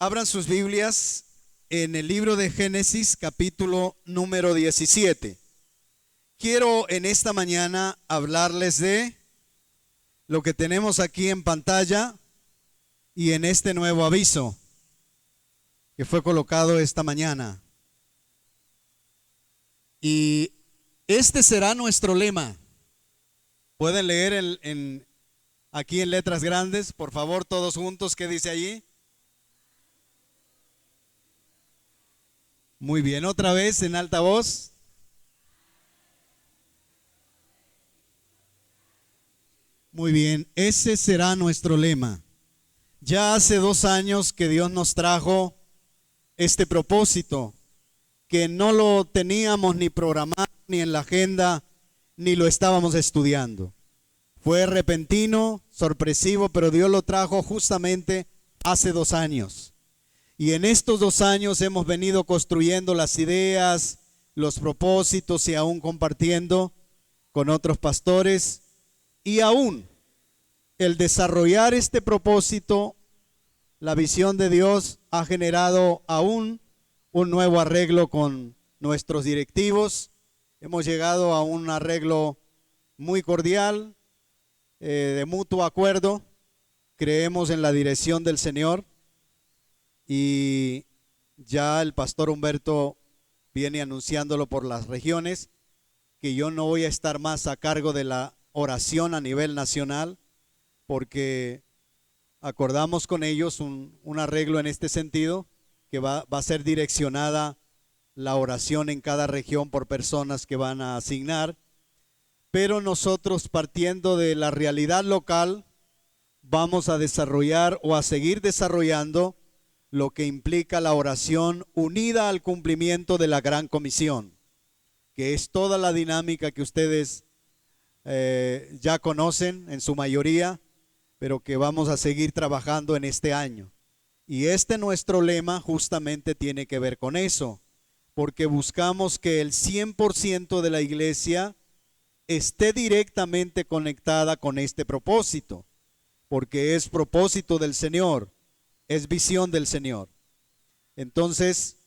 Abran sus Biblias en el libro de Génesis, capítulo número 17. Quiero en esta mañana hablarles de lo que tenemos aquí en pantalla y en este nuevo aviso que fue colocado esta mañana. Y este será nuestro lema. ¿Pueden leer aquí en letras grandes, por favor, todos juntos? ¿Qué dice allí? Muy bien, otra vez en alta voz. Muy bien, ese será nuestro lema. Ya hace 2 años que Dios nos trajo este propósito, que no lo teníamos ni programado, ni en la agenda, ni lo estábamos estudiando. Fue repentino, sorpresivo, pero Dios lo trajo justamente hace 2 años. Y en estos 2 años hemos venido construyendo las ideas, los propósitos y aún compartiendo con otros pastores. Y aún el desarrollar este propósito, la visión de Dios ha generado aún un nuevo arreglo con nuestros directivos. Hemos llegado a un arreglo muy cordial, de mutuo acuerdo. Creemos en la dirección del Señor. Y ya el pastor Humberto viene anunciándolo por las regiones, que yo no voy a estar más a cargo de la oración a nivel nacional, porque acordamos con ellos un arreglo en este sentido, que va a ser direccionada la oración en cada región por personas que van a asignar. Pero nosotros, partiendo de la realidad local, vamos a desarrollar o a seguir desarrollando lo que implica la oración unida al cumplimiento de la Gran Comisión, que es toda la dinámica que ustedes ya conocen en su mayoría, pero que vamos a seguir trabajando en este año. Y nuestro lema justamente tiene que ver con eso, porque buscamos que el 100% de la iglesia esté directamente conectada con este propósito, porque es propósito del Señor. Es visión del Señor. Entonces,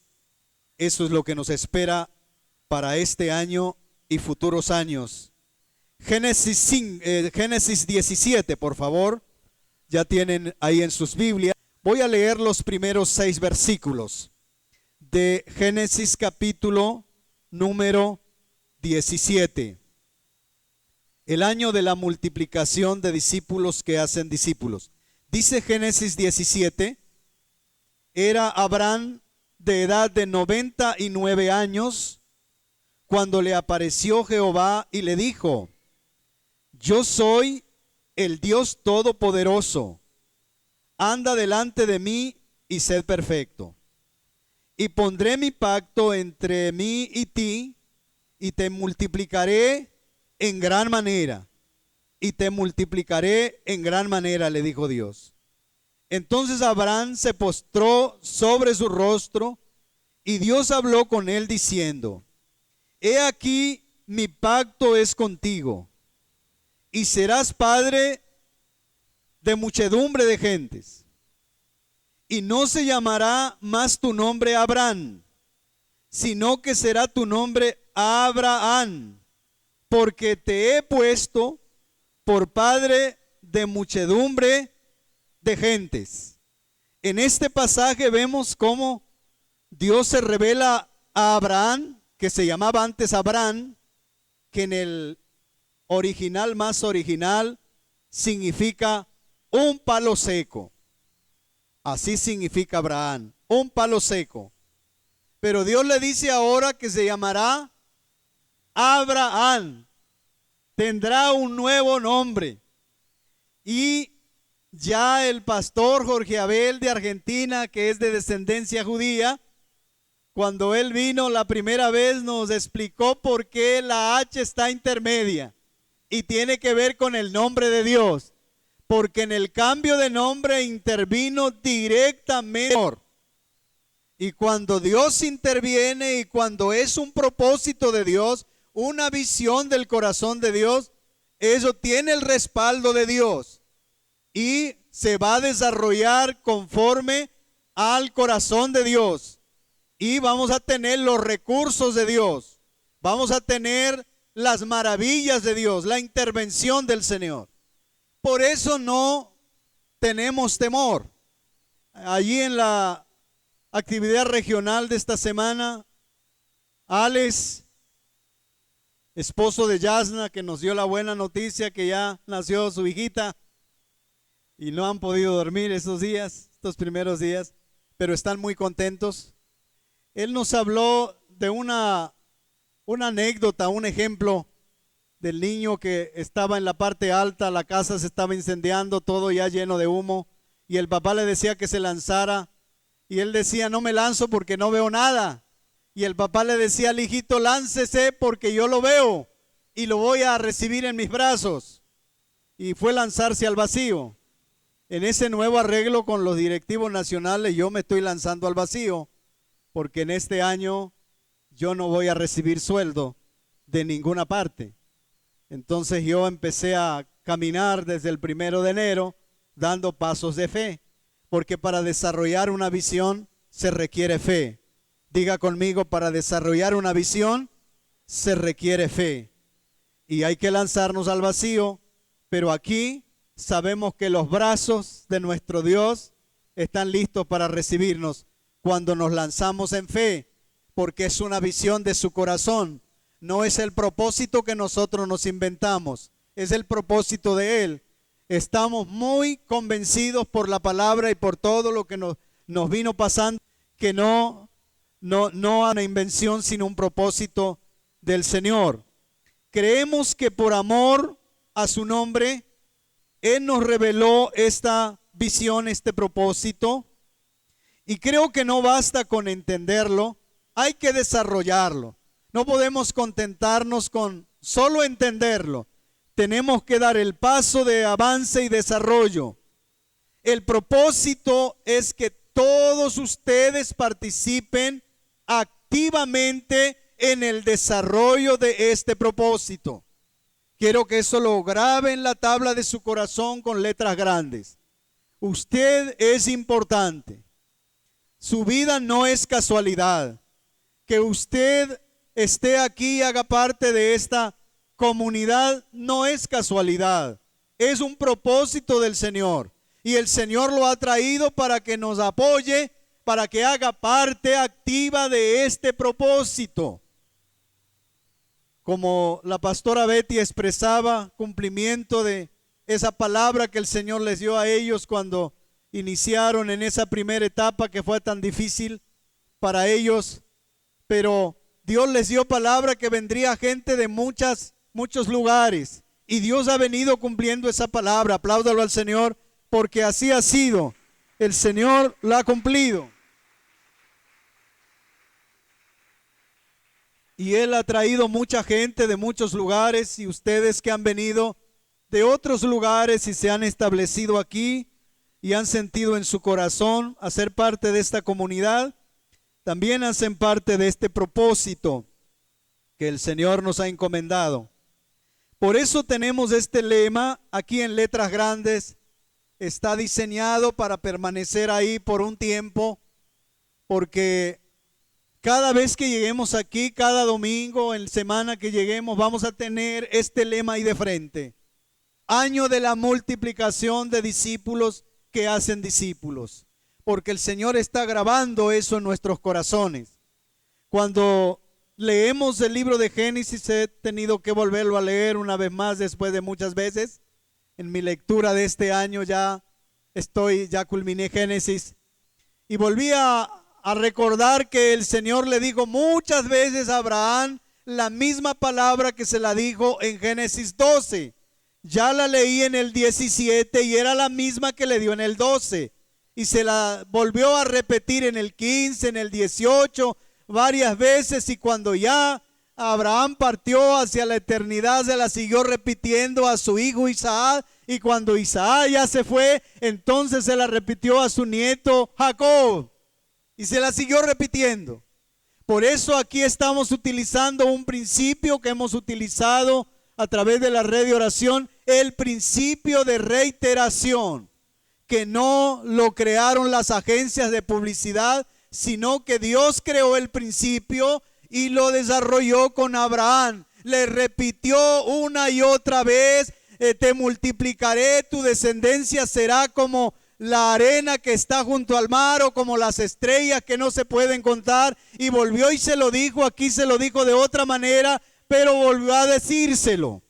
eso es lo que nos espera para este año y futuros años. Génesis 17, por favor. Ya tienen ahí en sus Biblias. Voy a leer los primeros 6 versículos de Génesis capítulo número 17. El año de la multiplicación de discípulos que hacen discípulos. Dice Génesis 17, era Abraham de edad de 99 años cuando le apareció Jehová y le dijo: yo soy el Dios Todopoderoso, anda delante de mí y sed perfecto. Y pondré mi pacto entre mí y ti, y te multiplicaré en gran manera. Y te multiplicaré en gran manera, le dijo Dios. Entonces Abraham se postró sobre su rostro, y Dios habló con él diciendo: he aquí mi pacto es contigo, y serás padre de muchedumbre de gentes. Y no se llamará más tu nombre Abraham, sino que será tu nombre Abraham, porque te he puesto por padre de muchedumbre de gentes. En este pasaje vemos cómo Dios se revela a Abraham, que se llamaba antes Abraham, que en el original más original significa un palo seco. Así significa Abraham, un palo seco. Pero Dios le dice ahora que se llamará Abraham. Tendrá un nuevo nombre. Y ya el pastor Jorge Abel de Argentina, que es de descendencia judía, cuando él vino la primera vez nos explicó por qué la H está intermedia y tiene que ver con el nombre de Dios, porque en el cambio de nombre intervino directamente. Y cuando Dios interviene y cuando es un propósito de Dios, una visión del corazón de Dios, eso tiene el respaldo de Dios y se va a desarrollar conforme al corazón de Dios y vamos a tener los recursos de Dios. Vamos a tener las maravillas de Dios, la intervención del Señor. Por eso no tenemos temor. Allí en la actividad regional de esta semana, Alex, esposo de Yasna, que nos dio la buena noticia que ya nació su hijita y no han podido dormir estos días, estos primeros días, pero están muy contentos. Él nos habló de una anécdota, un ejemplo del niño que estaba en la parte alta, la casa se estaba incendiando, todo ya lleno de humo, y el papá le decía que se lanzara, y él decía, no me lanzo porque no veo nada. Y el papá le decía al hijito, láncese porque yo lo veo y lo voy a recibir en mis brazos. Y fue lanzarse al vacío. En ese nuevo arreglo con los directivos nacionales, yo me estoy lanzando al vacío, porque en este año yo no voy a recibir sueldo de ninguna parte. Entonces yo empecé a caminar desde el 1 de enero dando pasos de fe, porque para desarrollar una visión se requiere fe. Diga conmigo, para desarrollar una visión se requiere fe. Y hay que lanzarnos al vacío, pero aquí sabemos que los brazos de nuestro Dios están listos para recibirnos cuando nos lanzamos en fe, porque es una visión de su corazón. No es el propósito que nosotros nos inventamos, es el propósito de Él. Estamos muy convencidos por la palabra y por todo lo que nos vino pasando, que no una invención, sino un propósito del Señor. Creemos que por amor a su nombre, Él nos reveló esta visión, este propósito, y creo que no basta con entenderlo, hay que desarrollarlo. No podemos contentarnos con solo entenderlo. Tenemos que dar el paso de avance y desarrollo. El propósito es que todos ustedes participen activamente en el desarrollo de este propósito. Quiero que eso lo grabe en la tabla de su corazón con letras grandes. Usted es importante. Su vida no es casualidad. Que usted esté aquí y haga parte de esta comunidad no es casualidad, es un propósito del Señor, y el Señor lo ha traído para que nos apoye, para que haga parte activa de este propósito. Como la pastora Betty expresaba, cumplimiento de esa palabra que el Señor les dio a ellos cuando iniciaron en esa primera etapa que fue tan difícil para ellos, pero Dios les dio palabra que vendría gente de muchos lugares, y Dios ha venido cumpliendo esa palabra. Apláudalo al Señor, porque así ha sido. El Señor la ha cumplido. Y Él ha traído mucha gente de muchos lugares, y ustedes que han venido de otros lugares y se han establecido aquí y han sentido en su corazón hacer parte de esta comunidad, también hacen parte de este propósito que el Señor nos ha encomendado. Por eso tenemos este lema aquí en letras grandes. Está diseñado para permanecer ahí por un tiempo, porque cada vez que lleguemos aquí, cada domingo, en semana que lleguemos, vamos a tener este lema ahí de frente. Año de la multiplicación de discípulos que hacen discípulos. Porque el Señor está grabando eso en nuestros corazones. Cuando leemos el libro de Génesis, he tenido que volverlo a leer una vez más después de muchas veces. En mi lectura de este año ya culminé Génesis. Y volví a recordar que el Señor le dijo muchas veces a Abraham la misma palabra que se la dijo en Génesis 12. Ya la leí en el 17 y era la misma que le dio en el 12. Y se la volvió a repetir en el 15, en el 18, varias veces. Y cuando ya Abraham partió hacia la eternidad, se la siguió repitiendo a su hijo Isaac. Y cuando Isaac ya se fue, entonces se la repitió a su nieto Jacob. Y se la siguió repitiendo. Por eso aquí estamos utilizando un principio que hemos utilizado a través de la red de oración, el principio de reiteración. que no lo crearon las agencias de publicidad, sino que Dios creó el principio y lo desarrolló con Abraham. Le repitió una y otra vez: te multiplicaré, tu descendencia será como la arena que está junto al mar, o como las estrellas que no se pueden contar. Y volvió y se lo dijo. Aquí se lo dijo de otra manera, pero volvió a decírselo.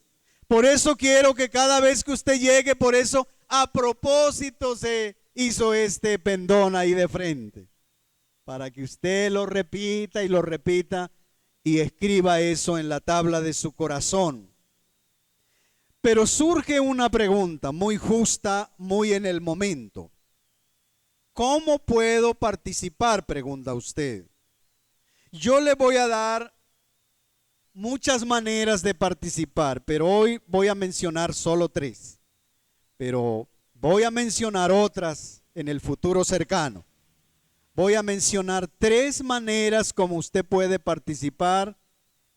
Por eso quiero que cada vez que usted llegue, por eso a propósito se hizo este pendón ahí de frente, para que usted lo repita y lo repita y escriba eso en la tabla de su corazón. Pero surge una pregunta muy justa, muy en el momento. ¿Cómo puedo participar?, pregunta usted. Yo le voy a dar muchas maneras de participar, pero hoy voy a mencionar solo 3. Pero voy a mencionar otras en el futuro cercano. Voy a mencionar 3 maneras como usted puede participar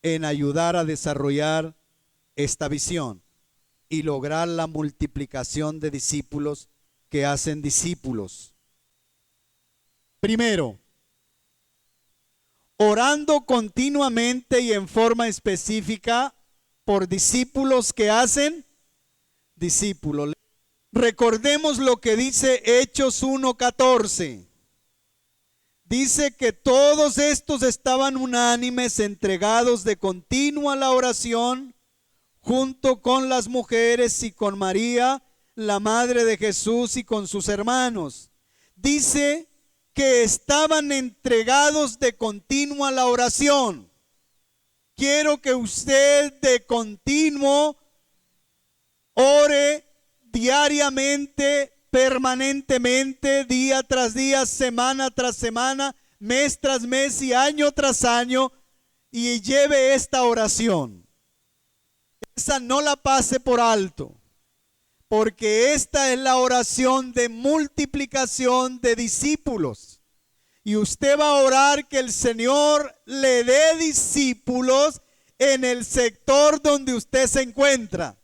en ayudar a desarrollar esta visión y lograr la multiplicación de discípulos que hacen discípulos. Primero, orando continuamente y en forma específica por discípulos que hacen discípulos. Recordemos lo que dice Hechos 1:14. Dice que todos estos estaban unánimes, entregados de continuo a la oración, junto con las mujeres y con María, la madre de Jesús, y con sus hermanos. Dice que estaban entregados de continuo a la oración. Quiero que usted de continuo ore diariamente, permanentemente, día tras día, semana tras semana, mes tras mes y año tras año, y lleve esta oración. Esa no la pase por alto, porque esta es la oración de multiplicación de discípulos. Y usted va a orar que el Señor le dé discípulos en el sector donde usted se encuentra.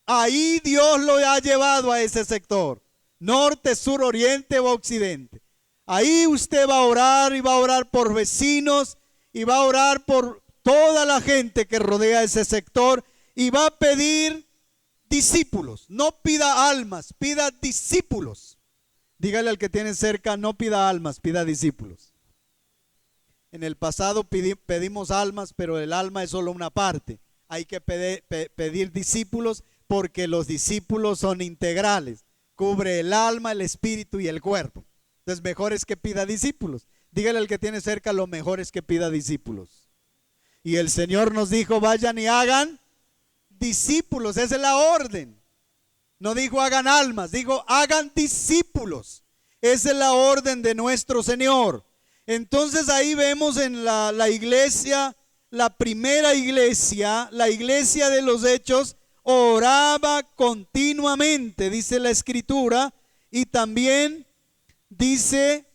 Ahí Dios lo ha llevado a ese sector, norte, sur, oriente o occidente. Ahí usted va a orar, y va a orar por vecinos, y va a orar por toda la gente que rodea ese sector, y va a pedir discípulos. No pida almas, pida discípulos. Dígale al que tiene cerca: no pida almas, pida discípulos. En el pasado pedimos almas, pero el alma es solo una parte. Hay que pedir discípulos, porque los discípulos son integrales. Cubre el alma, el espíritu y el cuerpo. Entonces mejor es que pida discípulos. Dígale al que tiene cerca: lo mejor es que pida discípulos. Y el Señor nos dijo: vayan y hagan discípulos. Esa es la orden. No dijo hagan almas, dijo hagan discípulos. Esa es la orden de nuestro Señor. Entonces ahí vemos en la iglesia, la primera iglesia, la iglesia de los Hechos, oraba continuamente, dice la Escritura. Y también dice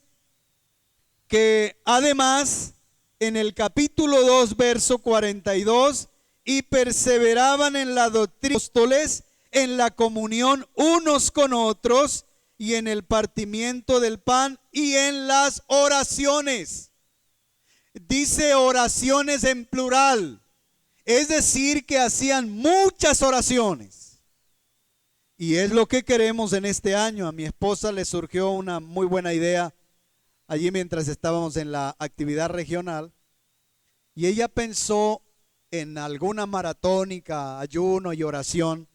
que además en el capítulo 2, verso 42, y perseveraban en la doctrina, apóstoles, en la comunión unos con otros, y en el partimiento del pan, y en las oraciones. Dice oraciones en plural, es decir, que hacían muchas oraciones. Y es lo que queremos en este año. A mi esposa le surgió una muy buena idea allí mientras estábamos en la actividad regional, y ella pensó en alguna maratónica, ayuno y oración,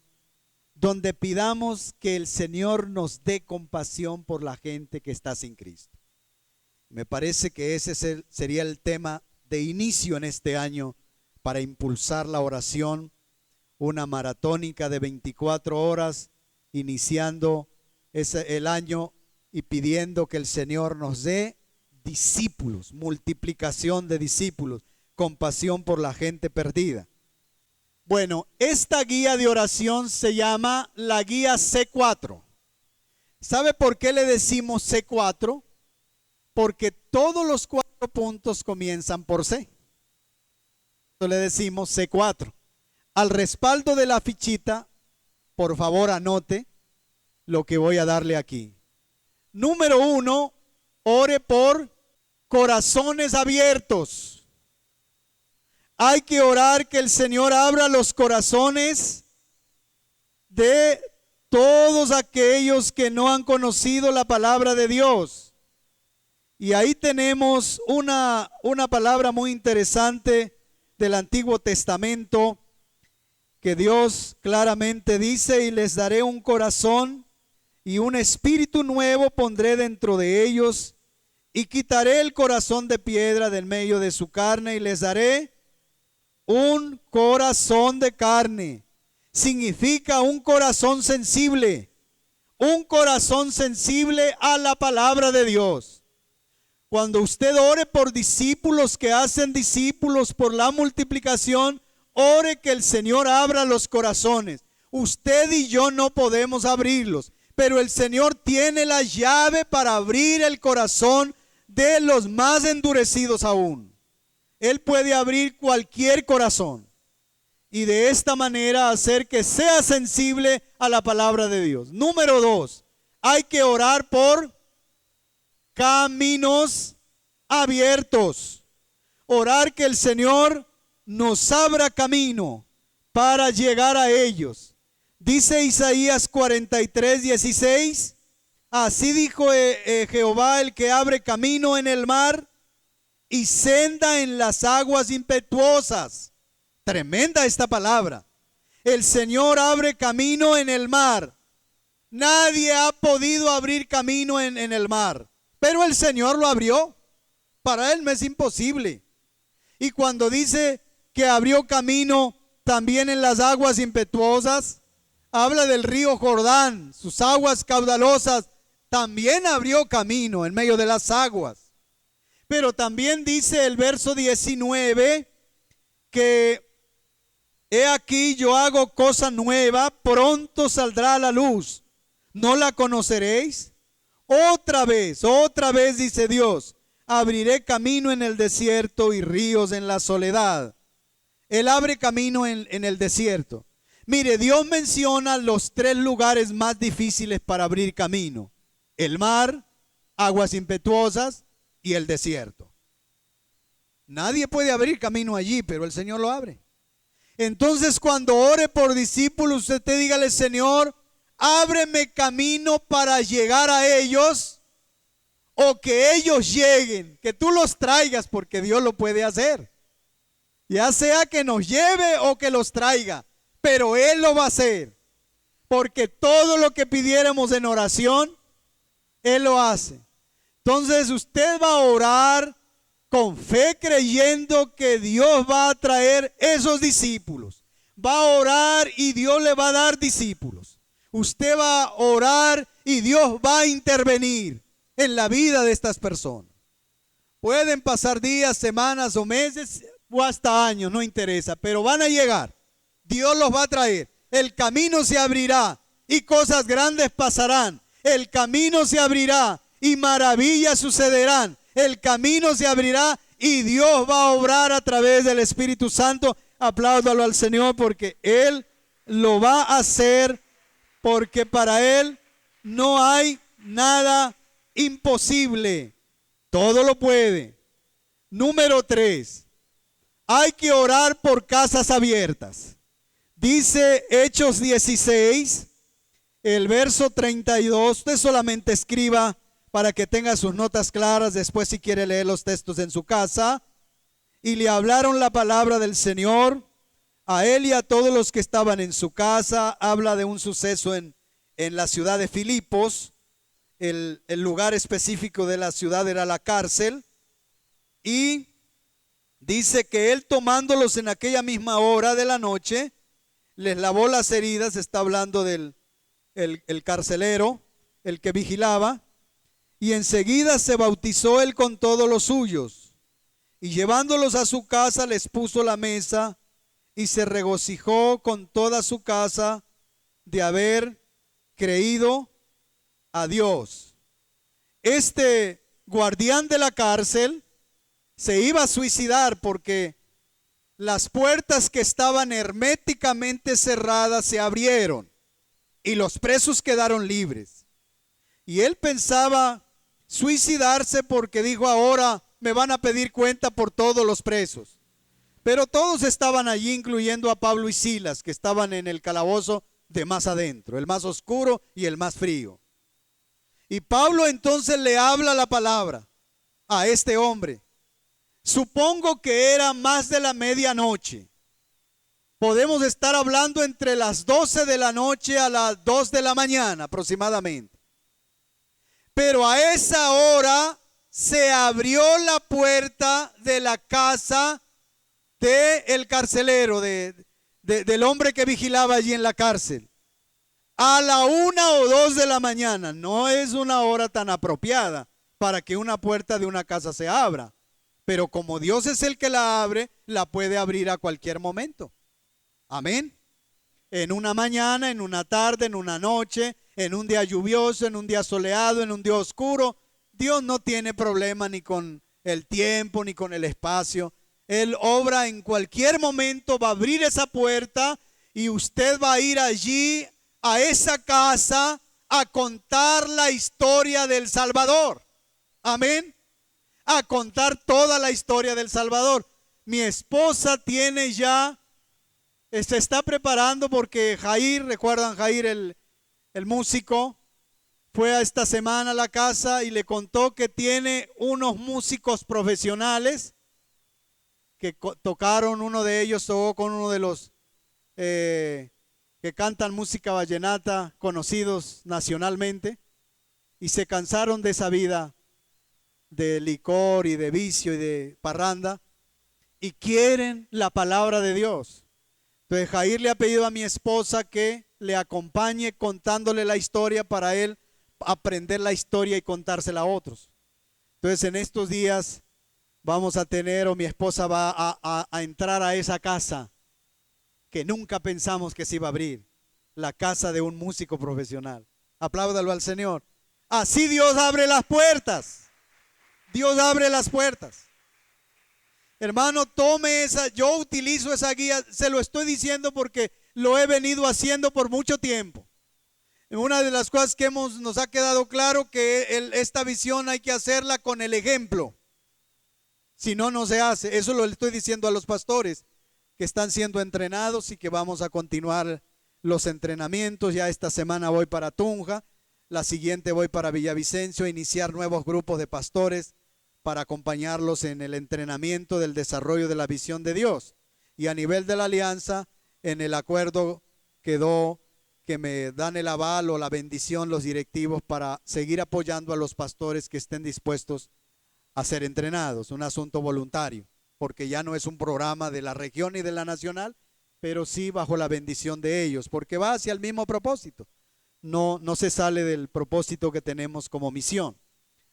donde pidamos que el Señor nos dé compasión por la gente que está sin Cristo. Me parece que ese sería el tema de inicio en este año, para impulsar la oración, una maratónica de 24 horas, iniciando el año y pidiendo que el Señor nos dé discípulos, multiplicación de discípulos, compasión por la gente perdida. Bueno, esta guía de oración se llama la guía C4. ¿Sabe por qué le decimos C4? Porque todos los 4 puntos comienzan por C. Le decimos C4. Al respaldo de la fichita, por favor anote lo que voy a darle aquí. Número 1, ore por corazones abiertos. Hay que orar que el Señor abra los corazones de todos aquellos que no han conocido la palabra de Dios. Y ahí tenemos una palabra muy interesante del Antiguo Testamento, que Dios claramente dice: y les daré un corazón y un espíritu nuevo pondré dentro de ellos, y quitaré el corazón de piedra del medio de su carne, y les daré un corazón de carne. Significa un corazón sensible a la palabra de Dios. Cuando usted ore por discípulos que hacen discípulos, por la multiplicación, ore que el Señor abra los corazones. Usted y yo no podemos abrirlos, pero el Señor tiene la llave para abrir el corazón de los más endurecidos aún. Él puede abrir cualquier corazón y de esta manera hacer que sea sensible a la palabra de Dios. Número 2, hay que orar por caminos abiertos. Orar que el Señor nos abra camino para llegar a ellos. Dice Isaías 43:16, así dijo Jehová, el que abre camino en el mar y senda en las aguas impetuosas. Tremenda esta palabra. El Señor abre camino en el mar. Nadie ha podido abrir camino en el mar, pero el Señor lo abrió. Para Él no es imposible. Y cuando dice que abrió camino también en las aguas impetuosas, habla del río Jordán, sus aguas caudalosas, también abrió camino en medio de las aguas. Pero también dice el verso 19 que he aquí yo hago cosa nueva, pronto saldrá a la luz, ¿no la conoceréis? Otra vez dice Dios, abriré camino en el desierto y ríos en la soledad. Él abre camino en el desierto. Mire, Dios menciona los 3 lugares más difíciles para abrir camino: el mar, aguas impetuosas y el desierto. Nadie puede abrir camino allí, pero el Señor lo abre. Entonces, cuando ore por discípulos, usted dígale: Señor, ábreme camino para llegar a ellos, o que ellos lleguen, que tú los traigas, porque Dios lo puede hacer. Ya sea que nos lleve o que los traiga, pero Él lo va a hacer, porque todo lo que pidiéramos en oración, Él lo hace. Entonces usted va a orar con fe, creyendo que Dios va a traer esos discípulos. Va a orar y Dios le va a dar discípulos. Usted va a orar y Dios va a intervenir en la vida de estas personas. Pueden pasar días, semanas o meses o hasta años, no interesa, pero van a llegar. Dios los va a traer. El camino se abrirá y cosas grandes pasarán. El camino se abrirá y maravillas sucederán. El camino se abrirá y Dios va a obrar a través del Espíritu Santo. Apláudalo al Señor, porque Él lo va a hacer, porque para Él no hay nada imposible. Todo lo puede. Número 3, hay que orar por casas abiertas. Dice Hechos 16, el verso 32. Usted solamente escriba para que tenga sus notas claras. Después, si quiere leer los textos en su casa. Y le hablaron la palabra del Señor a él y a todos los que estaban en su casa. Habla de un suceso en la ciudad de Filipos. El lugar específico de la ciudad era la cárcel. Y dice que él, tomándolos en aquella misma hora de la noche, les lavó las heridas. Está hablando del el carcelero, el que vigilaba. Y enseguida se bautizó él con todos los suyos. Y llevándolos a su casa, les puso la mesa y se regocijó con toda su casa de haber creído a Dios. Este guardián de la cárcel se iba a suicidar porque las puertas que estaban herméticamente cerradas se abrieron. y los presos quedaron libres. Y él pensaba suicidarse porque dijo, ahora me van a pedir cuenta por todos los presos. Pero todos estaban allí, incluyendo a Pablo y Silas, que estaban en el calabozo de más adentro, el más oscuro y el más frío. Y Pablo entonces le habla la palabra a este hombre. Supongo que era más de la medianoche. Podemos estar hablando entre las 12 de la noche a las 2 de la mañana aproximadamente. Pero a esa hora se abrió la puerta de la casa del carcelero, del hombre que vigilaba allí en la cárcel. A la 1 o 2 de la mañana. No es una hora tan apropiada para que una puerta de una casa se abra. Pero como Dios es el que la abre, la puede abrir a cualquier momento. Amén. En una mañana, en una tarde, en una noche, en un día lluvioso, en un día soleado, en un día oscuro. Dios no tiene problema ni con el tiempo ni con el espacio. Él obra en cualquier momento, va a abrir esa puerta y usted va a ir allí a esa casa a contar la historia del Salvador. Amén. A contar toda la historia del Salvador. Mi esposa tiene ya, se está preparando porque Jair, ¿recuerdan Jair, el músico? Fue a esta semana a la casa y le contó que tiene unos músicos profesionales que tocaron, uno de ellos tocó con uno de los que cantan música vallenata conocidos nacionalmente y se cansaron de esa vida de licor y de vicio y de parranda y quieren la palabra de Dios. Entonces Jair le ha pedido a mi esposa que le acompañe contándole la historia para él aprender la historia y contársela a otros. Entonces en estos días vamos a tener, o mi esposa va a entrar a esa casa que nunca pensamos que se iba a abrir, la casa de un músico profesional. Apláudalo al Señor. Así Dios abre las puertas. Dios abre las puertas. Hermano, tome esa, yo utilizo esa guía, se lo estoy diciendo porque lo he venido haciendo por mucho tiempo. Una de las cosas que nos ha quedado claro que esta visión hay que hacerla con el ejemplo. Si no, no se hace. Eso lo estoy diciendo a los pastores que están siendo entrenados y que vamos a continuar los entrenamientos. Ya esta semana voy para Tunja, la siguiente voy para Villavicencio a iniciar nuevos grupos de pastores para acompañarlos en el entrenamiento del desarrollo de la visión de Dios. Y a nivel de la alianza, en el acuerdo quedó que me dan el aval o la bendición los directivos para seguir apoyando a los pastores que estén dispuestos a ser entrenados, un asunto voluntario, porque ya no es un programa de la región y de la nacional, pero sí bajo la bendición de ellos, porque va hacia el mismo propósito. No se sale del propósito que tenemos como misión.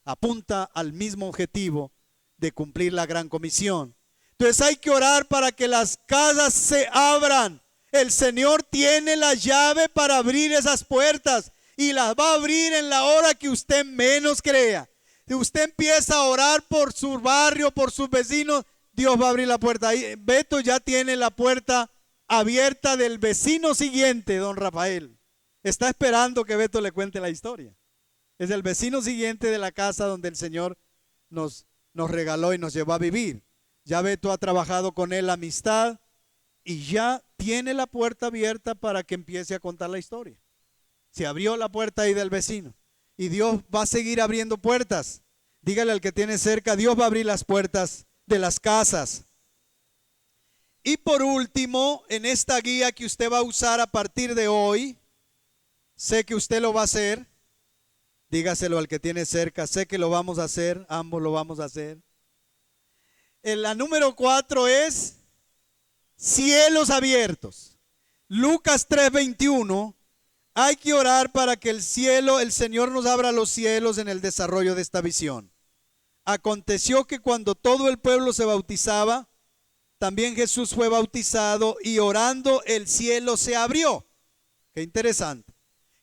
Apunta al mismo objetivo de cumplir la gran comisión. Entonces hay que orar para que las casas se abran. El Señor tiene la llave para abrir esas puertas y las va a abrir en la hora que usted menos crea. Si usted empieza a orar por su barrio, por sus vecinos, Dios va a abrir la puerta. Ahí, Beto ya tiene la puerta abierta del vecino siguiente, don Rafael. Está esperando que Beto le cuente la historia. Es el vecino siguiente de la casa donde el Señor nos regaló y nos llevó a vivir. Ya Beto ha trabajado con él la amistad y ya tiene la puerta abierta para que empiece a contar la historia. Se abrió la puerta ahí del vecino y Dios va a seguir abriendo puertas. Dígale al que tiene cerca, Dios va a abrir las puertas de las casas. Y por último, en esta guía que usted va a usar a partir de hoy, sé que usted lo va a hacer. Dígaselo al que tiene cerca, sé que lo vamos a hacer, ambos lo vamos a hacer. La número 4 es cielos abiertos. Lucas 3:21, hay que orar para que el Señor nos abra los cielos en el desarrollo de esta visión. Aconteció que cuando todo el pueblo se bautizaba, también Jesús fue bautizado y orando el cielo se abrió. Qué interesante.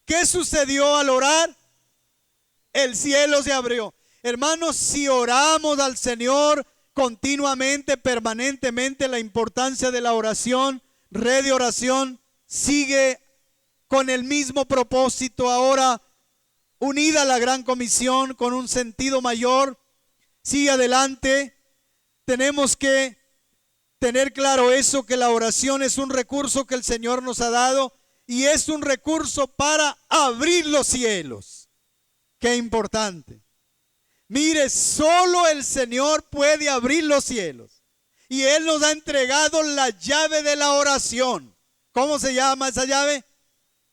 ¿Qué sucedió al orar? El cielo se abrió. Hermanos, si oramos al Señor continuamente, permanentemente, la importancia de la oración, red de oración, sigue con el mismo propósito, ahora unida a la gran comisión, con un sentido mayor. Sigue adelante. Tenemos que tener claro eso, que la oración es un recurso que el Señor nos ha dado y es un recurso para abrir los cielos. Qué importante. Mire, solo el Señor puede abrir los cielos y Él nos ha entregado la llave de la oración. ¿Cómo se llama esa llave?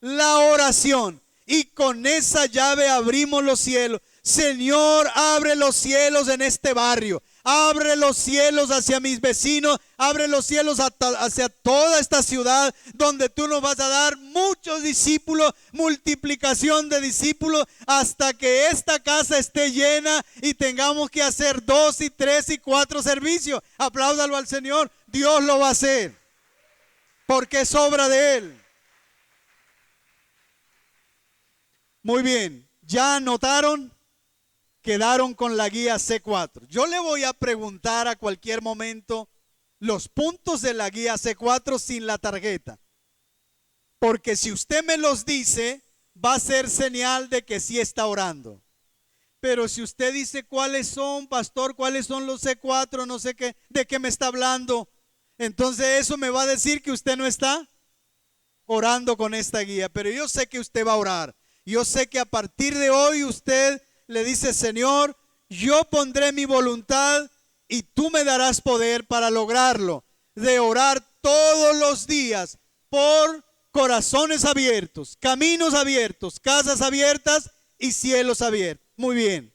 La oración. Y con esa llave abrimos los cielos. Señor, abre los cielos en este barrio. Abre los cielos hacia mis vecinos. Abre los cielos hacia toda esta ciudad donde tú nos vas a dar muchos discípulos, multiplicación de discípulos, hasta que esta casa esté llena y tengamos que hacer 2 y 3 y 4 servicios. Apláudalo al Señor. Dios lo va a hacer porque es obra de Él. Muy bien, ¿ya anotaron? Quedaron con la guía C4. Yo le voy a preguntar a cualquier momento los puntos de la guía C4 sin la tarjeta. Porque si usted me los dice, va a ser señal de que sí está orando. Pero si usted dice cuáles son, pastor, cuáles son los C4, no sé qué, de qué me está hablando, entonces eso me va a decir que usted no está orando con esta guía. Pero yo sé que usted va a orar. Yo sé que a partir de hoy usted le dice: Señor, yo pondré mi voluntad y tú me darás poder para lograrlo, de orar todos los días por corazones abiertos, caminos abiertos, casas abiertas y cielos abiertos. Muy bien.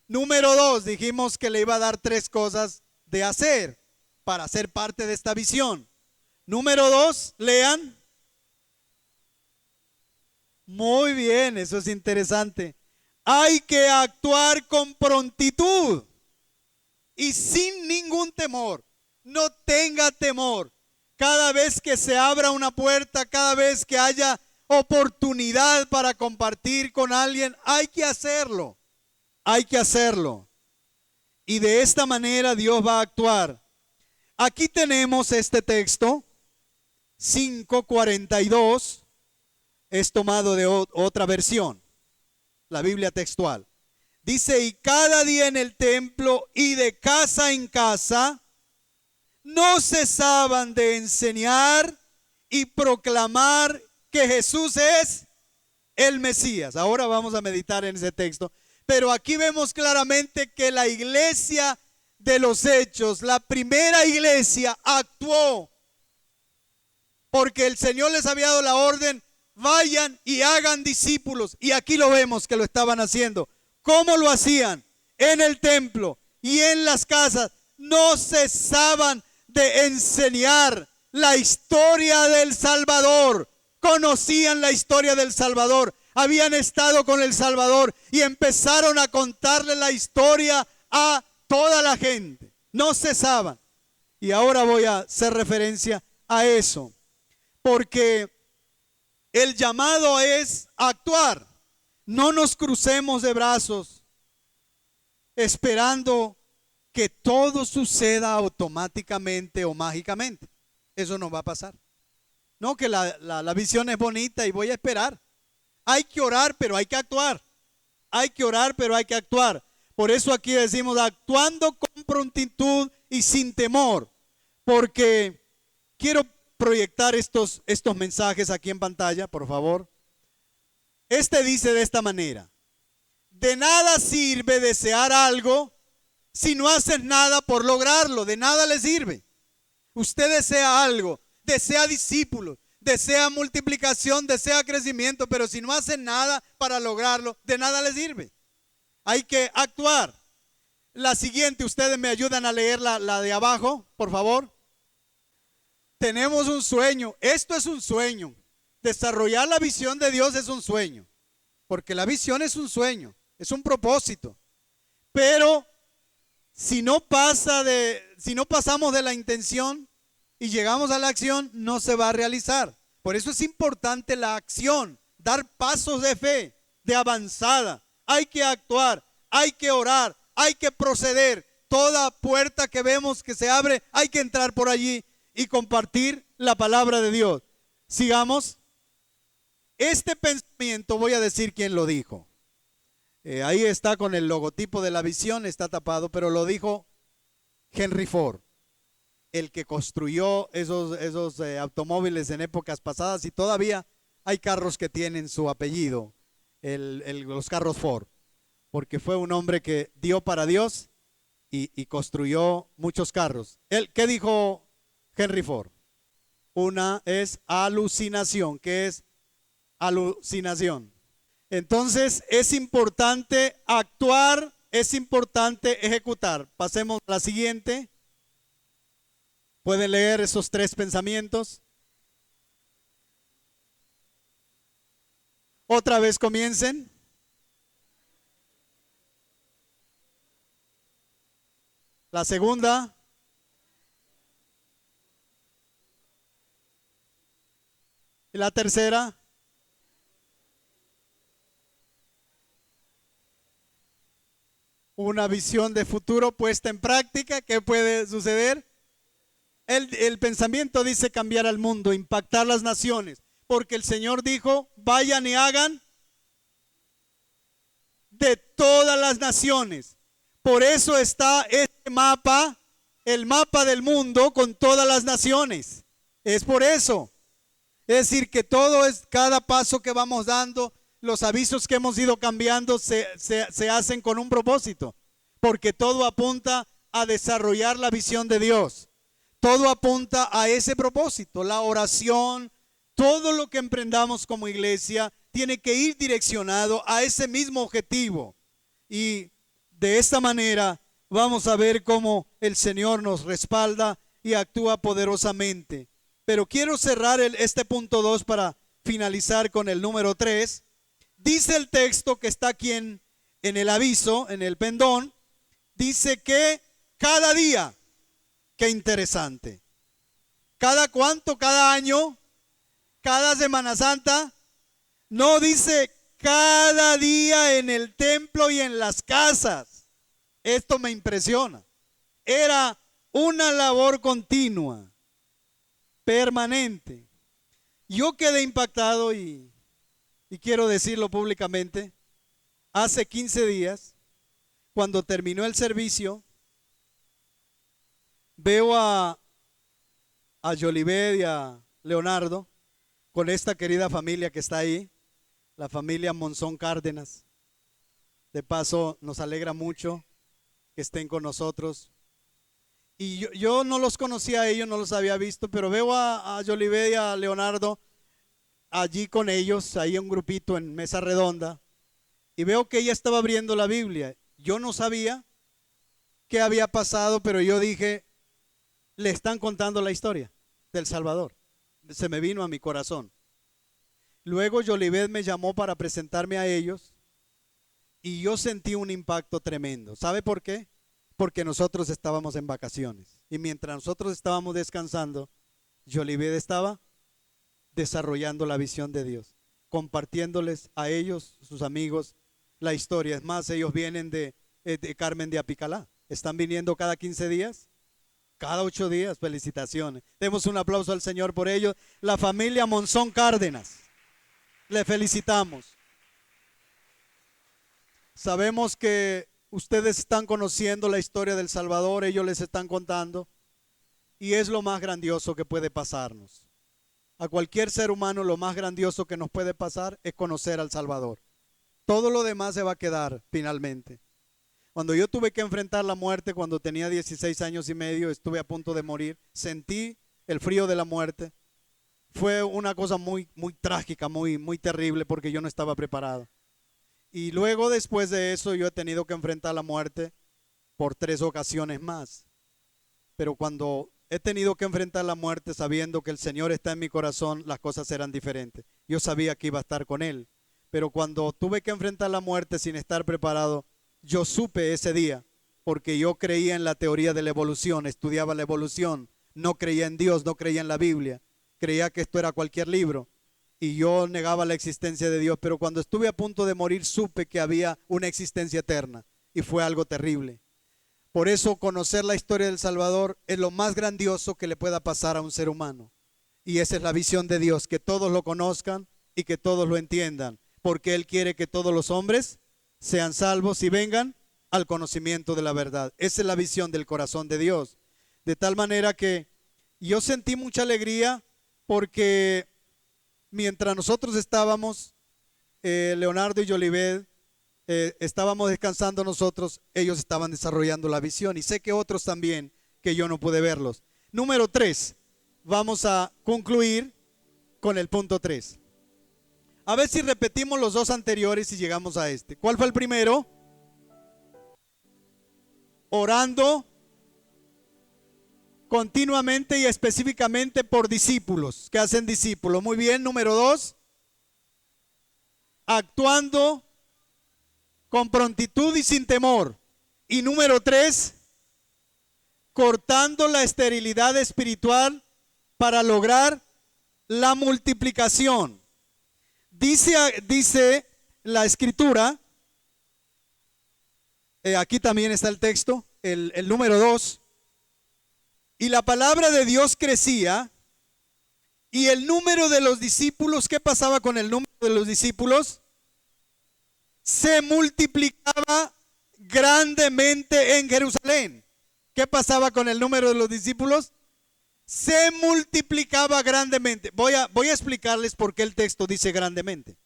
Número 2, dijimos que le iba a dar 3 cosas de hacer para ser parte de esta visión. Número 2, lean. Muy bien, eso es interesante. Hay que actuar con prontitud y sin ningún temor. No tenga temor. Cada vez que se abra una puerta, cada vez que haya oportunidad para compartir con alguien, hay que hacerlo. Hay que hacerlo. Y de esta manera Dios va a actuar. Aquí tenemos este texto, 5:42. Es tomado de otra versión, la Biblia textual. Dice: y cada día en el templo y de casa en casa no cesaban de enseñar y proclamar que Jesús es el Mesías. Ahora vamos a meditar en ese texto. Pero aquí vemos claramente que la iglesia de los Hechos, la primera iglesia, actuó porque el Señor les había dado la orden: vayan y hagan discípulos. Y aquí lo vemos que lo estaban haciendo. ¿Cómo lo hacían? En el templo y en las casas. No cesaban de enseñar la historia del Salvador. Conocían la historia del Salvador. Habían estado con el Salvador y empezaron a contarle la historia a toda la gente. No cesaban. Y ahora voy a hacer referencia a eso, porque el llamado es actuar. No nos crucemos de brazos esperando que todo suceda automáticamente o mágicamente. Eso no va a pasar. No, que la visión es bonita y voy a esperar. Hay que orar, pero hay que actuar. Hay que orar, pero hay que actuar. Por eso aquí decimos: actuando con prontitud y sin temor. Porque quiero proyectar estos mensajes aquí en pantalla, por favor. Este dice de esta manera: de nada sirve desear algo si no haces nada por lograrlo. De nada le sirve. Usted desea algo, desea discípulos, desea multiplicación, desea crecimiento, pero si no hace nada para lograrlo, de nada le sirve. Hay que actuar. La siguiente, ustedes me ayudan a leer la de abajo, por favor. Tenemos un sueño. Esto es un sueño. Desarrollar la visión de Dios es un sueño, porque la visión es un sueño, es un propósito. Pero si no pasamos de la intención y llegamos a la acción, no se va a realizar. Por eso es importante la acción, dar pasos de fe, de avanzada. Hay que actuar, hay que orar, hay que proceder. Toda puerta que vemos que se abre, hay que entrar por allí y compartir la palabra de Dios. Sigamos. Este pensamiento, voy a decir quién lo dijo. Ahí está con el logotipo de la visión, está tapado, pero lo dijo Henry Ford, el que construyó esos automóviles en épocas pasadas, y todavía hay carros que tienen su apellido, los carros Ford, porque fue un hombre que dio para Dios y construyó muchos carros. ¿Qué dijo Henry Ford? Una es alucinación. ¿Qué es alucinación? Entonces es importante actuar, es importante ejecutar. Pasemos a la siguiente. ¿Pueden leer esos tres pensamientos? Otra vez comiencen. La segunda. Y la tercera. Una visión de futuro puesta en práctica. ¿Qué puede suceder? El pensamiento dice cambiar al mundo, impactar las naciones, porque el Señor dijo, vayan y hagan de todas las naciones. Por eso está este mapa, el mapa del mundo con todas las naciones. Es por eso. Es decir, que todo es, cada paso que vamos dando, los avisos que hemos ido cambiando se hacen con un propósito, porque todo apunta a desarrollar la visión de Dios. Todo apunta a ese propósito. La oración, todo lo que emprendamos como iglesia tiene que ir direccionado a ese mismo objetivo. Y de esta manera vamos a ver cómo el Señor nos respalda y actúa poderosamente. Pero quiero cerrar este punto 2 para finalizar con el número 3. Dice el texto que está aquí en el aviso, en el pendón, dice que cada día. Qué interesante. ¿Cada cuánto? ¿Cada año? ¿Cada Semana Santa? No, dice cada día en el templo y en las casas. Esto me impresiona. Era una labor continua, permanente. Yo quedé impactado y quiero decirlo públicamente. Hace 15 días, cuando terminó el servicio, veo a Yolibet y a Leonardo con esta querida familia que está ahí, la familia Monzón Cárdenas. De paso, nos alegra mucho que estén con nosotros. Y yo no los conocía a ellos, no los había visto, pero veo a Yolibet y a Leonardo allí con ellos, ahí un grupito en mesa redonda, y veo que ella estaba abriendo la Biblia. Yo no sabía qué había pasado, pero yo dije, le están contando la historia del Salvador. Se me vino a mi corazón. Luego Yolibet me llamó para presentarme a ellos y yo sentí un impacto tremendo. ¿Sabe por qué? Porque nosotros estábamos en vacaciones y mientras nosotros estábamos descansando, Yolibet estaba desarrollando la visión de Dios, compartiéndoles a ellos, sus amigos, la historia. Es más, ellos vienen de Carmen de Apicalá. Están viniendo cada 15 días. Cada 8 días, felicitaciones. Demos un aplauso al Señor por ello. La familia Monzón Cárdenas, le felicitamos. Sabemos que ustedes están conociendo la historia del Salvador, ellos les están contando, y es lo más grandioso que puede pasarnos. A cualquier ser humano lo más grandioso que nos puede pasar es conocer al Salvador. Todo lo demás se va a quedar finalmente. Cuando yo tuve que enfrentar la muerte, cuando tenía 16 años y medio, estuve a punto de morir, sentí el frío de la muerte. Fue una cosa muy, muy trágica, muy, muy terrible, porque yo no estaba preparado. Y luego, después de eso, yo he tenido que enfrentar la muerte por 3 ocasiones más. Pero cuando he tenido que enfrentar la muerte sabiendo que el Señor está en mi corazón, las cosas eran diferentes. Yo sabía que iba a estar con Él. Pero cuando tuve que enfrentar la muerte sin estar preparado, yo supe ese día, porque yo creía en la teoría de la evolución, estudiaba la evolución, no creía en Dios, no creía en la Biblia, creía que esto era cualquier libro y yo negaba la existencia de Dios, pero cuando estuve a punto de morir supe que había una existencia eterna y fue algo terrible. Por eso conocer la historia del Salvador es lo más grandioso que le pueda pasar a un ser humano, y esa es la visión de Dios, que todos lo conozcan y que todos lo entiendan, porque Él quiere que todos los hombres sean salvos y vengan al conocimiento de la verdad. Esa es la visión del corazón de Dios. De tal manera que yo sentí mucha alegría porque mientras nosotros estábamos, Leonardo y Jolivet, estábamos descansando nosotros, ellos estaban desarrollando la visión y sé que otros también que yo no pude verlos. Número 3, vamos a concluir con el punto 3. A ver si repetimos los dos anteriores y llegamos a este. ¿Cuál fue el primero? Orando continuamente y específicamente por discípulos. ¿Qué hacen discípulos? Muy bien. Número 2, actuando con prontitud y sin temor. Y número 3, cortando la esterilidad espiritual para lograr la multiplicación. Dice la escritura, aquí también está el texto, el número 2, y la palabra de Dios crecía y el número de los discípulos, ¿qué pasaba con el número de los discípulos? Se multiplicaba grandemente en Jerusalén. ¿Qué pasaba con el número de los discípulos? Se multiplicaba grandemente. Voy a explicarles por qué el texto dice grandemente.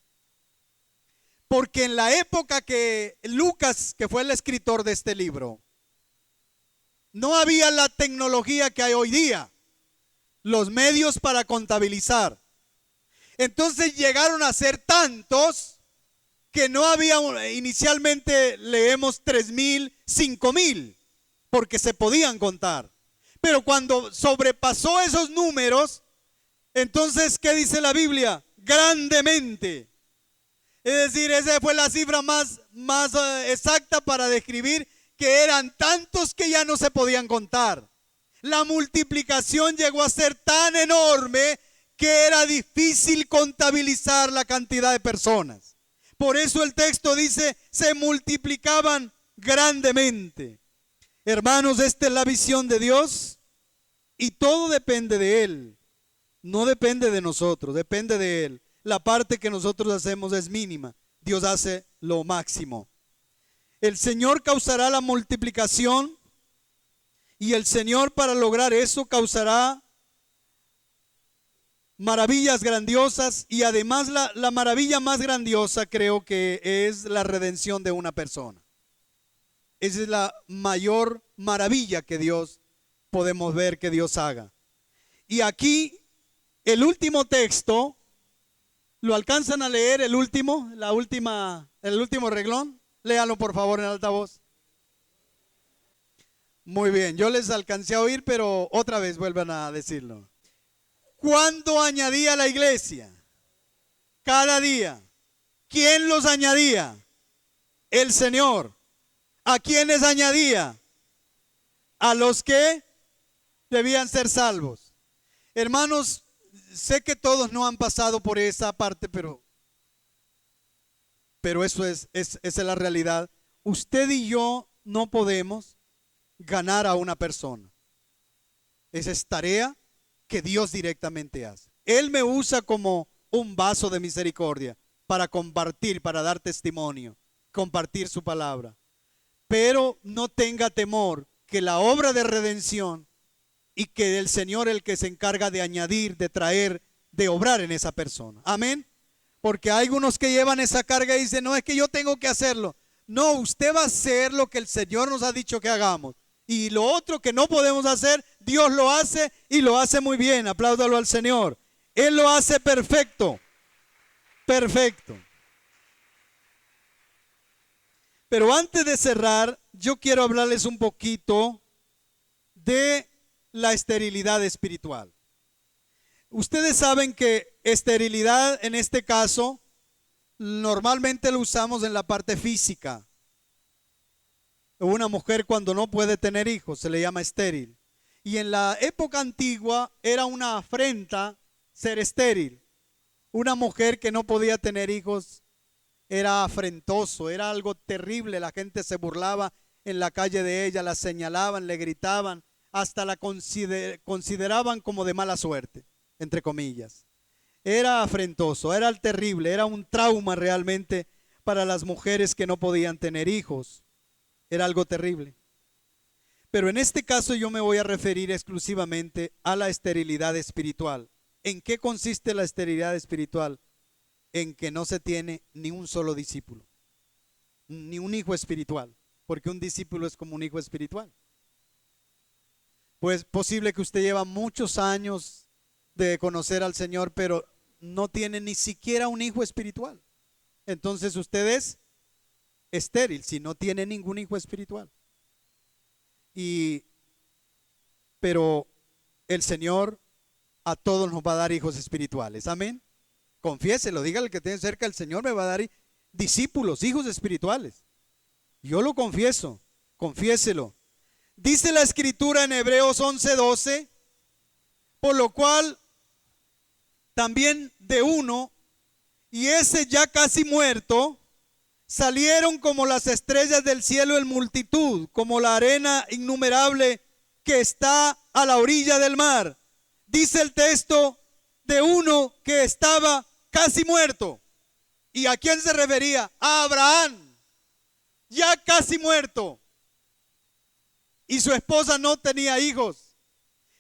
Porque en la época que Lucas, que fue el escritor de este libro, no había la tecnología que hay hoy día, los medios para contabilizar. Entonces llegaron a ser tantos que no había, inicialmente leemos 3,000, 5,000, porque se podían contar. Pero cuando sobrepasó esos números, entonces, ¿qué dice la Biblia? Grandemente. Es decir, esa fue la cifra más exacta para describir que eran tantos que ya no se podían contar. La multiplicación llegó a ser tan enorme que era difícil contabilizar la cantidad de personas. Por eso el texto dice, se multiplicaban grandemente. Hermanos, esta es la visión de Dios y todo depende de Él. No depende de nosotros, depende de Él. La parte que nosotros hacemos es mínima. Dios hace lo máximo. El Señor causará la multiplicación y el Señor para lograr eso causará maravillas grandiosas y además la maravilla más grandiosa creo que es la redención de una persona. Esa es la mayor maravilla que Dios podemos ver que Dios haga. Y aquí el último texto, ¿lo alcanzan a leer? El último renglón. Léanlo por favor en alta voz. Muy bien, yo les alcancé a oír, pero otra vez vuelvan a decirlo. ¿Cuándo añadía la iglesia? Cada día. ¿Quién los añadía? El Señor. ¿A quiénes añadía? A los que debían ser salvos. Hermanos, sé que todos no han pasado por esa parte, pero eso esa es la realidad. Usted y yo no podemos ganar a una persona. Esa es tarea que Dios directamente hace. Él me usa como un vaso de misericordia para compartir, para dar testimonio, compartir su palabra. Pero no tenga temor que la obra de redención y que el Señor el que se encarga de añadir, de traer, de obrar en esa persona. Amén. Porque hay algunos que llevan esa carga y dicen, no, es que yo tengo que hacerlo. No, usted va a hacer lo que el Señor nos ha dicho que hagamos. Y lo otro que no podemos hacer, Dios lo hace y lo hace muy bien. Apláudalo al Señor. Él lo hace perfecto. Perfecto. Pero antes de cerrar, yo quiero hablarles un poquito de la esterilidad espiritual. Ustedes saben que esterilidad en este caso normalmente lo usamos en la parte física. Una mujer cuando no puede tener hijos se le llama estéril. Y en la época antigua era una afrenta ser estéril. Una mujer que no podía tener hijos era afrentoso, era algo terrible. La gente se burlaba en la calle de ella, la señalaban, le gritaban, hasta la consideraban como de mala suerte, entre comillas. Era afrentoso, era terrible, era un trauma realmente para las mujeres que no podían tener hijos. Era algo terrible. Pero en este caso yo me voy a referir exclusivamente a la esterilidad espiritual. ¿En qué consiste la esterilidad espiritual? En que no se tiene ni un solo discípulo, ni un hijo espiritual, porque un discípulo es como un hijo espiritual. Pues posible que usted lleva muchos años de conocer al Señor, pero no tiene ni siquiera un hijo espiritual. Entonces usted es estéril si no tiene ningún hijo espiritual. Pero el Señor a todos nos va a dar hijos espirituales. Amén. Confiéselo, dígale que tiene cerca, el Señor me va a dar discípulos, hijos espirituales. Yo lo confieso, confiéselo. Dice la Escritura en Hebreos 11:12, por lo cual también de uno, y ese ya casi muerto, salieron como las estrellas del cielo en multitud, como la arena innumerable que está a la orilla del mar. Dice el texto de uno que estaba casi muerto. ¿Y a quién se refería? A Abraham, ya casi muerto. Y su esposa no tenía hijos.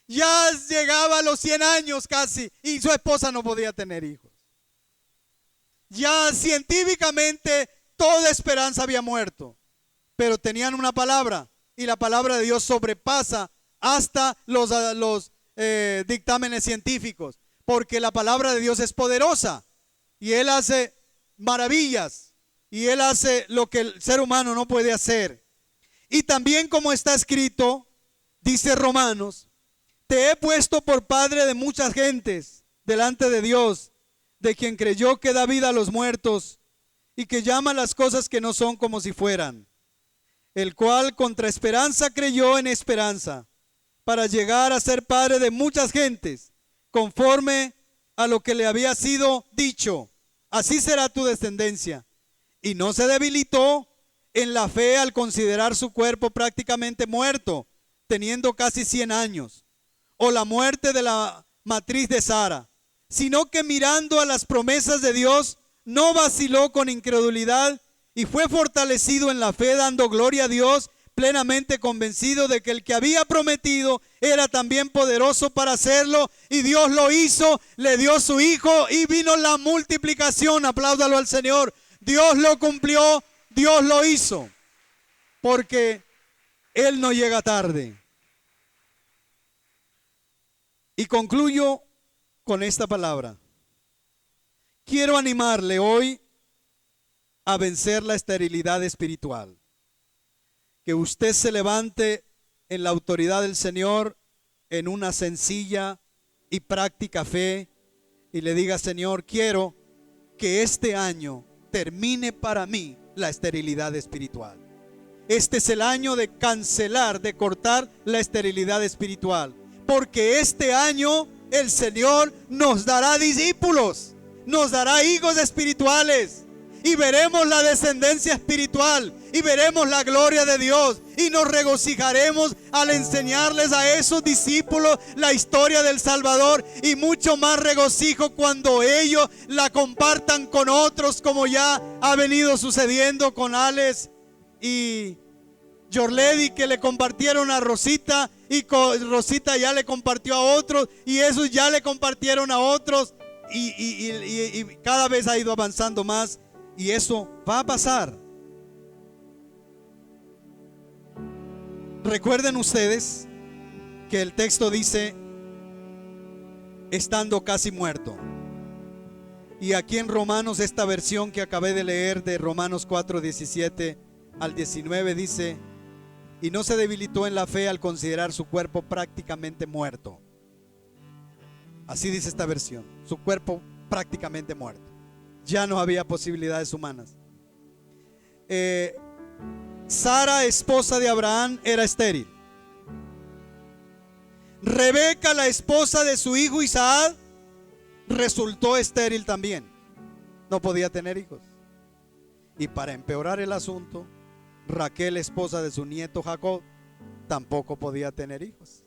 Ya llegaba a los 100 años casi y su esposa no podía tener hijos. Ya científicamente toda esperanza había muerto, pero tenían una palabra y la palabra de Dios sobrepasa hasta los dictámenes científicos, porque la palabra de Dios es poderosa y Él hace maravillas y Él hace lo que el ser humano no puede hacer. Y también, como está escrito, dice Romanos, te he puesto por padre de muchas gentes delante de Dios, de quien creyó que da vida a los muertos y que llama las cosas que no son como si fueran, el cual contra esperanza creyó en esperanza, para llegar a ser padre de muchas gentes, conforme a lo que le había sido dicho, así será tu descendencia. Y no se debilitó en la fe al considerar su cuerpo prácticamente muerto, teniendo casi 100 años, o la muerte de la matriz de Sara, sino que mirando a las promesas de Dios, no vaciló con incredulidad y fue fortalecido en la fe, dando gloria a Dios, plenamente convencido de que el que había prometido era también poderoso para hacerlo, y Dios lo hizo, le dio su hijo y vino la multiplicación. Apláudalo al Señor. Dios lo cumplió, Dios lo hizo, porque Él no llega tarde. Y concluyo con esta palabra. Quiero animarle hoy a vencer la esterilidad espiritual. Que usted se levante en la autoridad del Señor en una sencilla y práctica fe y le diga: Señor, quiero que este año termine para mí la esterilidad espiritual. Este es el año de cancelar, de cortar la esterilidad espiritual, porque este año el Señor nos dará discípulos, nos dará hijos espirituales, y veremos la descendencia espiritual y veremos la gloria de Dios, y nos regocijaremos al enseñarles a esos discípulos la historia del Salvador, y mucho más regocijo cuando ellos la compartan con otros, como ya ha venido sucediendo con Alex y Jorledi, que le compartieron a Rosita, y Rosita ya le compartió a otros, y esos ya le compartieron a otros, y cada vez ha ido avanzando más, y eso va a pasar. Recuerden ustedes que el texto dice estando casi muerto, y aquí en Romanos, esta versión que acabé de leer de Romanos 4:17 al 19 dice: y no se debilitó en la fe al considerar su cuerpo prácticamente muerto. Así dice esta versión, su cuerpo prácticamente muerto. Ya no había posibilidades humanas. Sara, esposa de Abraham, era estéril. Rebeca, la esposa de su hijo Isaac, resultó estéril también. No podía tener hijos. Y para empeorar el asunto, Raquel, esposa de su nieto Jacob, tampoco podía tener hijos.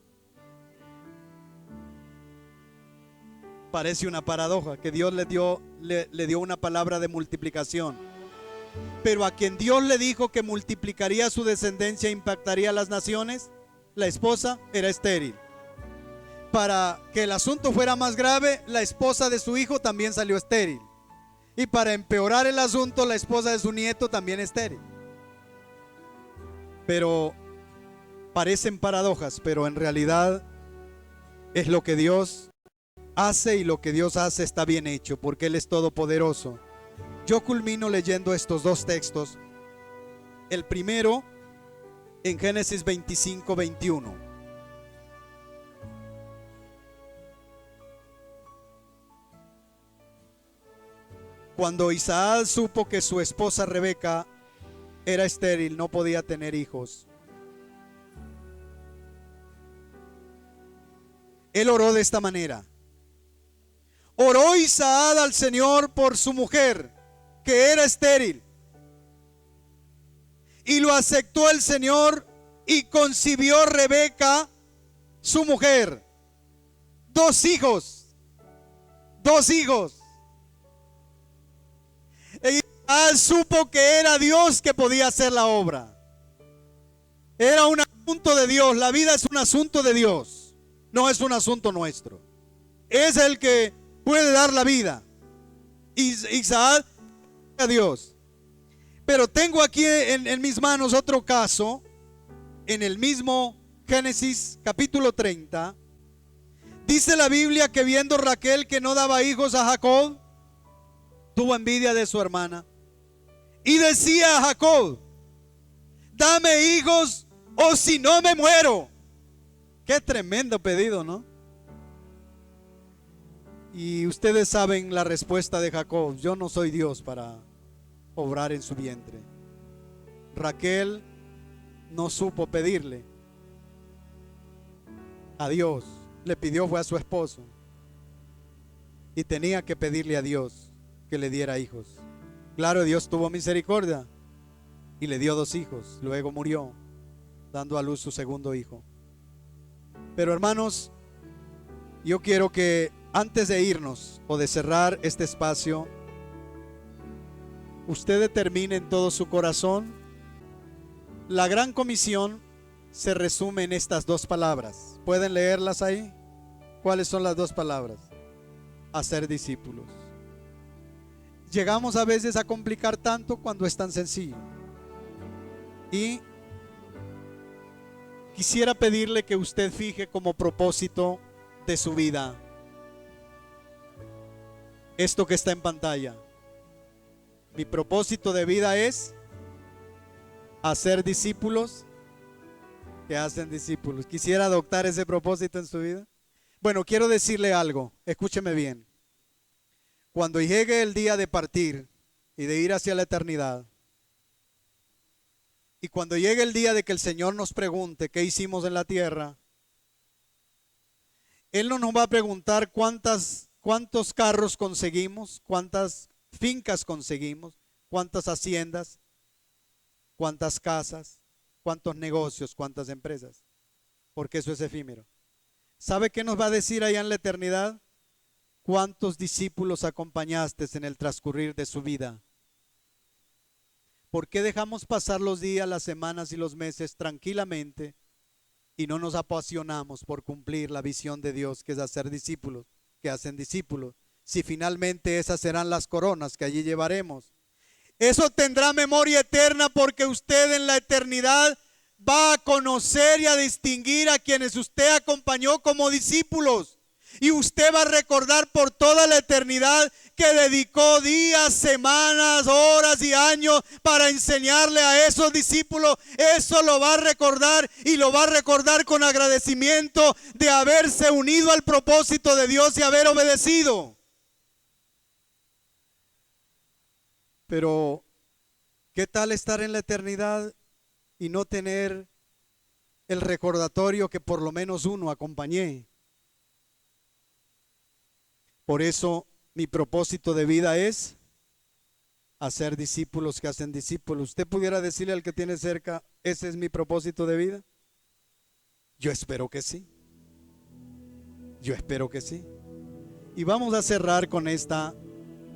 Parece una paradoja que Dios le dio una palabra de multiplicación. Pero a quien Dios le dijo que multiplicaría su descendencia e impactaría a las naciones, la esposa era estéril. Para que el asunto fuera más grave, la esposa de su hijo también salió estéril. Y para empeorar el asunto, la esposa de su nieto también estéril. Pero parecen paradojas, pero en realidad es lo que Dios hace, y lo que Dios hace está bien hecho porque Él es todopoderoso. Yo culmino leyendo estos dos textos. El primero en Génesis 25, 21. Cuando Isaac supo que su esposa Rebeca era estéril, no podía tener hijos, él oró de esta manera. Oró Isaac al Señor por su mujer, que era estéril, y lo aceptó el Señor, y concibió Rebeca, su mujer, dos hijos. E Isaac supo que era Dios que podía hacer la obra. Era un asunto de Dios. La vida es un asunto de Dios, no es un asunto nuestro. Es el que puede dar la vida. Isaac a Dios. Pero tengo aquí en mis manos otro caso, en el mismo Génesis capítulo 30. Dice la Biblia que viendo Raquel que no daba hijos a Jacob, tuvo envidia de su hermana y decía a Jacob: dame hijos o si no me muero. Qué tremendo pedido, ¿no? Y ustedes saben la respuesta de Jacob: yo no soy Dios para obrar en su vientre. Raquel no supo pedirle a Dios, le pidió fue a su esposo, y tenía que pedirle a Dios que le diera hijos. Claro, Dios tuvo misericordia y le dio 2 hijos. Luego murió, dando a luz su segundo hijo. Pero hermanos, yo quiero que antes de irnos o de cerrar este espacio, usted determine en todo su corazón. La gran comisión se resume en estas 2 palabras. ¿Pueden leerlas ahí? ¿Cuáles son las 2 palabras? Hacer discípulos. Llegamos a veces a complicar tanto cuando es tan sencillo. Y quisiera pedirle que usted fije como propósito de su vida esto que está en pantalla. Mi propósito de vida es hacer discípulos que hacen discípulos. ¿Quisiera adoptar ese propósito en su vida? Bueno, quiero decirle algo, escúcheme bien. Cuando llegue el día de partir y de ir hacia la eternidad, y cuando llegue el día de que el Señor nos pregunte qué hicimos en la tierra, Él no nos va a preguntar cuántos carros conseguimos, cuántas fincas conseguimos, cuántas haciendas, cuántas casas, cuántos negocios, cuántas empresas, porque eso es efímero. ¿Sabe qué nos va a decir allá en la eternidad? ¿Cuántos discípulos acompañaste en el transcurrir de su vida? ¿Por qué dejamos pasar los días, las semanas y los meses tranquilamente y no nos apasionamos por cumplir la visión de Dios, que es hacer discípulos que hacen discípulos? Si finalmente esas serán las coronas que allí llevaremos. Eso tendrá memoria eterna, porque usted en la eternidad va a conocer y a distinguir a quienes usted acompañó como discípulos. Y usted va a recordar por toda la eternidad que dedicó días, semanas, horas y años para enseñarle a esos discípulos. Eso lo va a recordar, y lo va a recordar con agradecimiento de haberse unido al propósito de Dios y haber obedecido. Pero, ¿qué tal estar en la eternidad y no tener el recordatorio que por lo menos uno acompañé? Por eso mi propósito de vida es hacer discípulos que hacen discípulos. ¿Usted pudiera decirle al que tiene cerca: ese es mi propósito de vida? Yo espero que sí. Yo espero que sí. Y vamos a cerrar con esta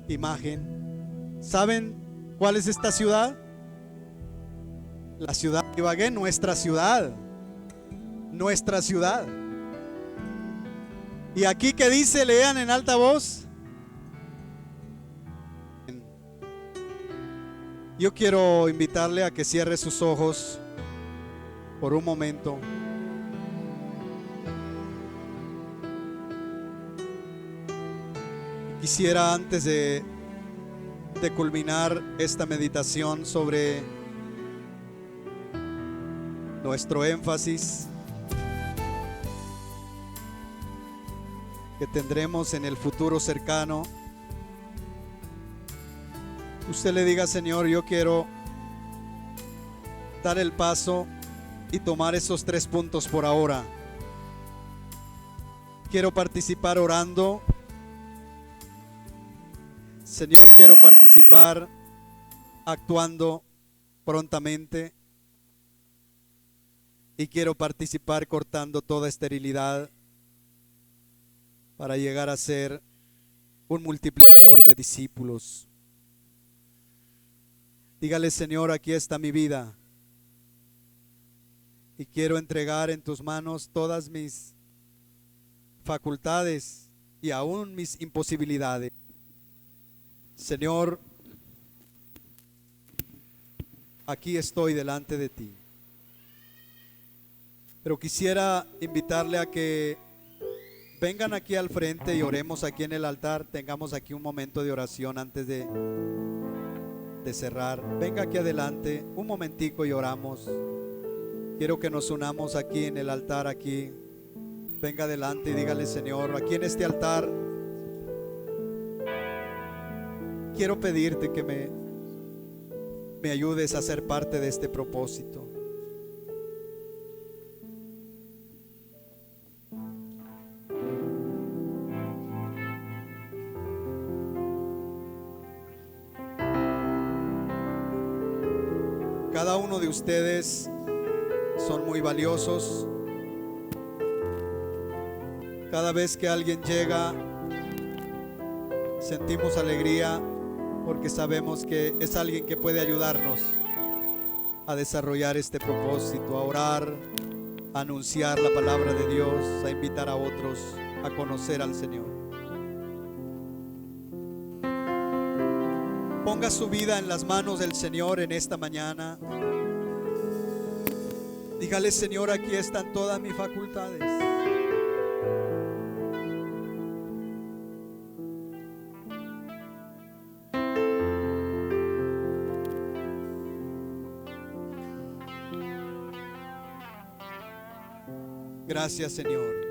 imagen. ¿Saben cuál es esta ciudad? La ciudad de Ibagué, nuestra ciudad. Nuestra ciudad. Y aquí que dice, lean en alta voz. Yo quiero invitarle a que cierre sus ojos por un momento. Quisiera, antes de culminar esta meditación sobre nuestro énfasis que tendremos en el futuro cercano, usted le diga: Señor, yo quiero dar el paso y tomar esos 3 puntos por ahora. Quiero participar orando. Señor, quiero participar actuando prontamente. Y quiero participar cortando toda esterilidad para llegar a ser un multiplicador de discípulos. Dígale: Señor, aquí está mi vida y quiero entregar en tus manos todas mis facultades y aún mis imposibilidades. Señor, aquí estoy delante de ti. Pero quisiera invitarle a que vengan aquí al frente y oremos aquí en el altar. Tengamos aquí un momento de oración antes de cerrar. Venga aquí adelante un momentico y oramos. Quiero que nos unamos aquí en el altar, aquí. Venga adelante y dígale: Señor, aquí en este altar quiero pedirte que me ayudes a ser parte de este propósito. Cada uno de ustedes son muy valiosos. Cada vez que alguien llega, sentimos alegría porque sabemos que es alguien que puede ayudarnos a desarrollar este propósito, a orar, a anunciar la palabra de Dios, a invitar a otros a conocer al Señor. Ponga su vida en las manos del Señor en esta mañana. Dígale: Señor, aquí están todas mis facultades. Gracias, Señor.